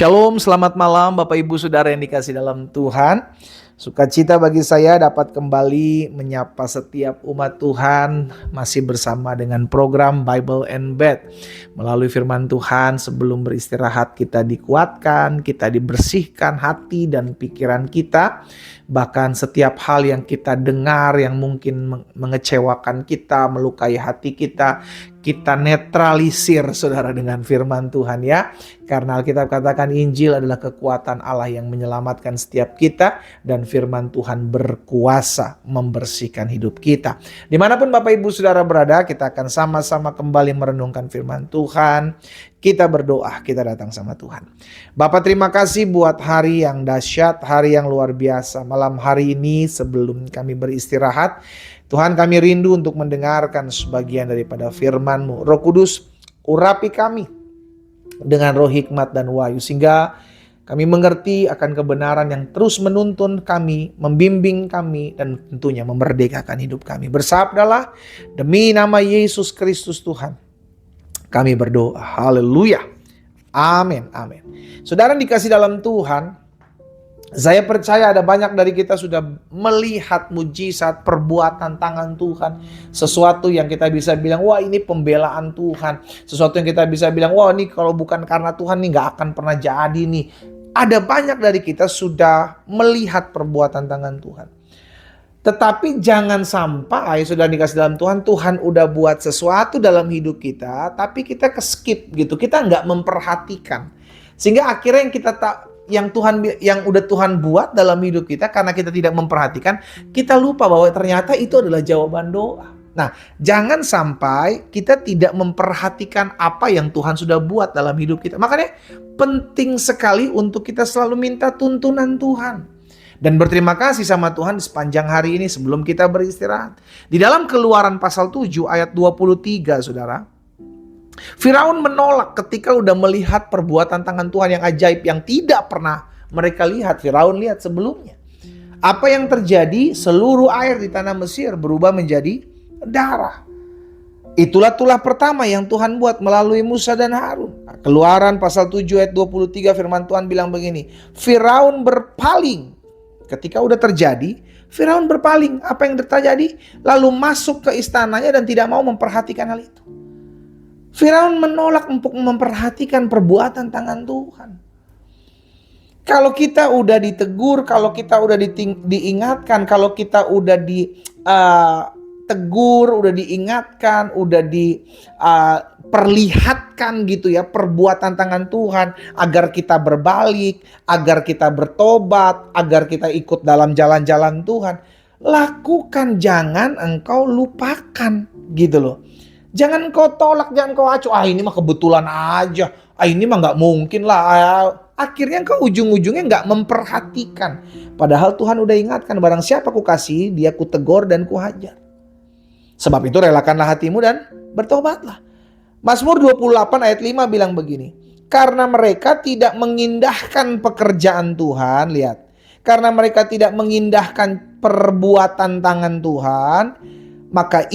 Shalom, selamat malam Bapak Ibu Saudara yang dikasih dalam Tuhan. Sukacita bagi saya dapat kembali menyapa setiap umat Tuhan masih bersama dengan program Bible and Bed. Melalui firman Tuhan sebelum beristirahat kita dikuatkan, kita dibersihkan hati dan pikiran kita. Bahkan setiap hal yang kita dengar yang mungkin mengecewakan kita, melukai hati kita netralisir saudara dengan firman Tuhan ya. Karena Alkitab katakan Injil adalah kekuatan Allah yang menyelamatkan setiap kita dan firman Tuhan berkuasa membersihkan hidup kita. Dimanapun Bapak Ibu Saudara berada, kita akan sama-sama kembali merenungkan firman Tuhan. Kita berdoa, kita datang sama Tuhan. Bapak terima kasih buat hari yang dahsyat, hari yang luar biasa. Malam hari ini sebelum kami beristirahat, Tuhan kami rindu untuk mendengarkan sebagian daripada firman-Mu. Roh Kudus, urapi kami dengan roh hikmat dan wahyu sehingga kami mengerti akan kebenaran yang terus menuntun kami, membimbing kami dan tentunya memerdekakan hidup kami. Bersabdalah demi nama Yesus Kristus Tuhan kami berdoa. Haleluya. Amin. Amin. Saudara dikasih dalam Tuhan, saya percaya ada banyak dari kita sudah melihat mujizat perbuatan tangan Tuhan. Sesuatu yang kita bisa bilang, wah ini pembelaan Tuhan. Sesuatu yang kita bisa bilang, wah ini kalau bukan karena Tuhan ini gak akan pernah jadi nih. Ada banyak dari kita sudah melihat perbuatan tangan Tuhan. Tetapi jangan sampai sudah dikasih dalam Tuhan, Tuhan udah buat sesuatu dalam hidup kita, tapi kita skip gitu. Kita gak memperhatikan. Sehingga akhirnya yang udah Tuhan buat dalam hidup kita, karena kita tidak memperhatikan, kita lupa bahwa ternyata itu adalah jawaban doa. Nah, jangan sampai kita tidak memperhatikan apa yang Tuhan sudah buat dalam hidup kita. Makanya penting sekali untuk kita selalu minta tuntunan Tuhan dan berterima kasih sama Tuhan sepanjang hari ini sebelum kita beristirahat. Di dalam Keluaran pasal 7 ayat 23, Saudara, Firaun menolak ketika udah melihat perbuatan tangan Tuhan yang ajaib yang tidak pernah mereka lihat. Firaun lihat sebelumnya. Apa yang terjadi? Seluruh air di tanah Mesir berubah menjadi darah. Itulah tulah pertama yang Tuhan buat melalui Musa dan Harun. Keluaran pasal 7 ayat 23 firman Tuhan bilang begini. Firaun berpaling. Ketika udah terjadi, Firaun berpaling. Apa yang terjadi? Lalu masuk ke istananya dan tidak mau memperhatikan hal itu. Firaun menolak untuk memperhatikan perbuatan tangan Tuhan. Kalau kita udah ditegur, kalau kita udah diingatkan, kalau kita udah ditegur, udah diingatkan, udah diperlihatkan gitu ya perbuatan tangan Tuhan agar kita berbalik, agar kita bertobat, agar kita ikut dalam jalan-jalan Tuhan. Lakukan, jangan engkau lupakan gitu loh. Jangan kau tolak, jangan kau acuh. Ini mah kebetulan aja. Ini mah gak mungkin lah. Akhirnya kau ujung-ujungnya gak memperhatikan. Padahal Tuhan udah ingatkan, barang siapa ku kasih, dia ku tegur dan ku hajar. Sebab itu relakanlah hatimu dan bertobatlah. Mazmur 28 ayat 5 bilang begini. Karena mereka tidak mengindahkan pekerjaan Tuhan. Lihat. Karena mereka tidak mengindahkan perbuatan tangan Tuhan, maka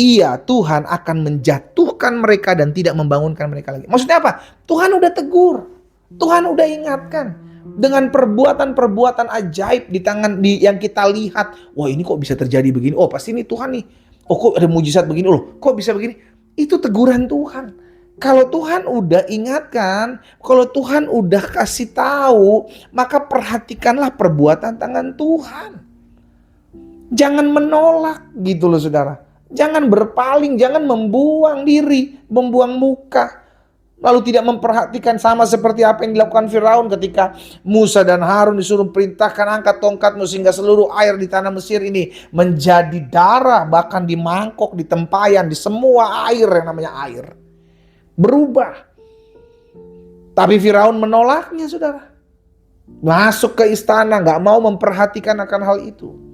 Tuhan akan menjatuhkan mereka dan tidak membangunkan mereka lagi. Maksudnya apa? Tuhan udah tegur. Tuhan udah ingatkan. Dengan perbuatan-perbuatan ajaib di tangan yang kita lihat. Wah ini kok bisa terjadi begini? Oh pasti ini Tuhan nih. Oh kok ada mujizat begini? Oh kok bisa begini? Itu teguran Tuhan. Kalau Tuhan udah ingatkan, kalau Tuhan udah kasih tahu, maka perhatikanlah perbuatan tangan Tuhan. Jangan menolak gitu loh saudara. Jangan berpaling, jangan membuang diri, membuang muka. Lalu tidak memperhatikan sama seperti apa yang dilakukan Firaun ketika Musa dan Harun disuruh perintahkan angkat tongkatmu sehingga seluruh air di tanah Mesir ini menjadi darah. Bahkan di mangkok, di tempayan, di semua air yang namanya air. Berubah. Tapi Firaun menolaknya saudara. Masuk ke istana, gak mau memperhatikan akan hal itu.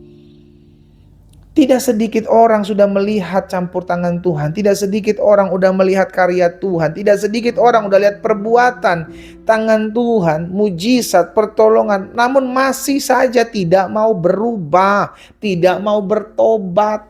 Tidak sedikit orang sudah melihat campur tangan Tuhan. Tidak sedikit orang sudah melihat karya Tuhan. Tidak sedikit orang sudah lihat perbuatan tangan Tuhan, mujizat, pertolongan. Namun masih saja tidak mau berubah, tidak mau bertobat.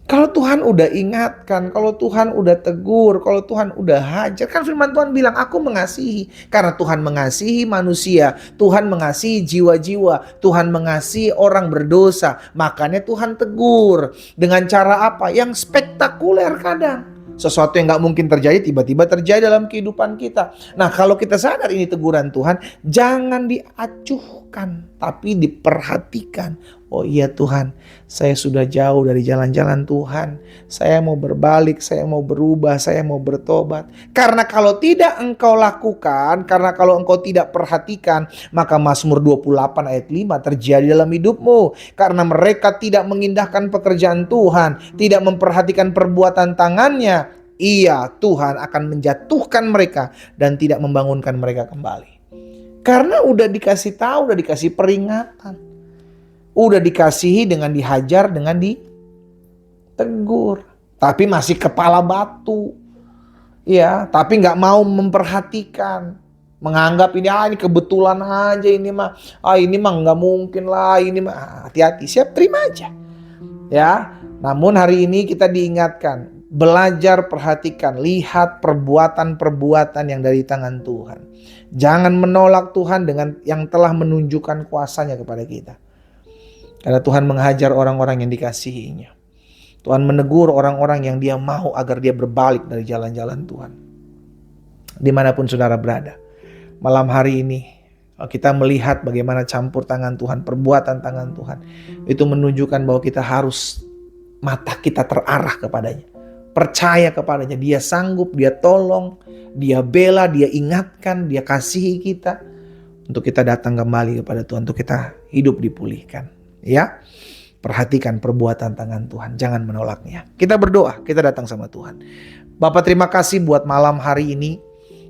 Kalau Tuhan udah ingatkan, kalau Tuhan udah tegur, kalau Tuhan udah hajar, kan firman Tuhan bilang, aku mengasihi. Karena Tuhan mengasihi manusia, Tuhan mengasihi jiwa-jiwa, Tuhan mengasihi orang berdosa. Makanya Tuhan tegur. Dengan cara apa? Yang spektakuler kadang. Sesuatu yang gak mungkin terjadi, tiba-tiba terjadi dalam kehidupan kita. Nah, kalau kita sadar ini teguran Tuhan, jangan diacuhkan, tapi diperhatikan. Oh iya Tuhan, saya sudah jauh dari jalan-jalan Tuhan. Saya mau berbalik, saya mau berubah, saya mau bertobat. Karena kalau tidak engkau lakukan, karena kalau engkau tidak perhatikan, maka Mazmur 28 ayat 5 terjadi dalam hidupmu. Karena mereka tidak mengindahkan pekerjaan Tuhan, tidak memperhatikan perbuatan tangannya, iya, Tuhan akan menjatuhkan mereka dan tidak membangunkan mereka kembali. Karena udah dikasih tahu, udah dikasih peringatan. Udah dikasihi dengan dihajar, dengan ditegur. Tapi masih kepala batu. Ya, tapi nggak mau memperhatikan. Menganggap ini kebetulan aja ini mah. Ini mah nggak mungkin lah. Ini mah hati-hati, siap terima aja. Ya, namun hari ini kita diingatkan. Belajar, perhatikan, lihat perbuatan-perbuatan yang dari tangan Tuhan. Jangan menolak Tuhan dengan yang telah menunjukkan kuasanya kepada kita. Karena Tuhan menghajar orang-orang yang dikasihinya. Tuhan menegur orang-orang yang dia mau agar dia berbalik dari jalan-jalan Tuhan. Dimanapun saudara berada. Malam hari ini kita melihat bagaimana campur tangan Tuhan, perbuatan tangan Tuhan. Itu menunjukkan bahwa kita harus mata kita terarah kepadanya. Percaya kepadanya. Dia sanggup, dia tolong, dia bela, dia ingatkan, dia kasihi kita. Untuk kita datang kembali kepada Tuhan. Untuk kita hidup dipulihkan. Ya, perhatikan perbuatan tangan Tuhan, jangan menolaknya. Kita berdoa, kita datang sama Tuhan. Bapa, terima kasih buat malam hari ini.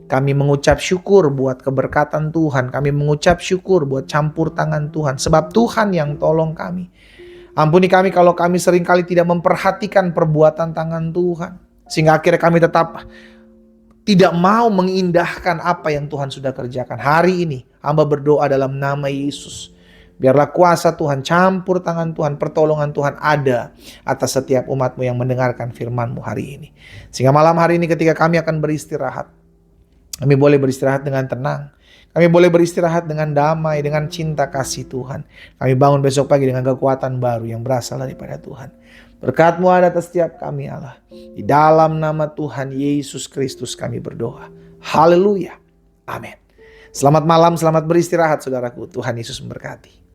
Kami mengucap syukur buat keberkatan Tuhan. Kami mengucap syukur buat campur tangan Tuhan. Sebab Tuhan yang tolong kami. Ampuni kami kalau kami seringkali tidak memperhatikan perbuatan tangan Tuhan. Sehingga akhirnya kami tetap tidak mau mengindahkan apa yang Tuhan sudah kerjakan. Hari ini hamba berdoa dalam nama Yesus. Biarlah kuasa Tuhan, campur tangan Tuhan, pertolongan Tuhan ada atas setiap umat-Mu yang mendengarkan firman-Mu hari ini. Sehingga malam hari ini ketika kami akan beristirahat, kami boleh beristirahat dengan tenang. Kami boleh beristirahat dengan damai, dengan cinta kasih Tuhan. Kami bangun besok pagi dengan kekuatan baru yang berasal daripada Tuhan. Berkat-Mu ada atas setiap kami Allah. Di dalam nama Tuhan Yesus Kristus kami berdoa. Haleluya. Amin. Selamat malam, selamat beristirahat saudaraku. Tuhan Yesus memberkati.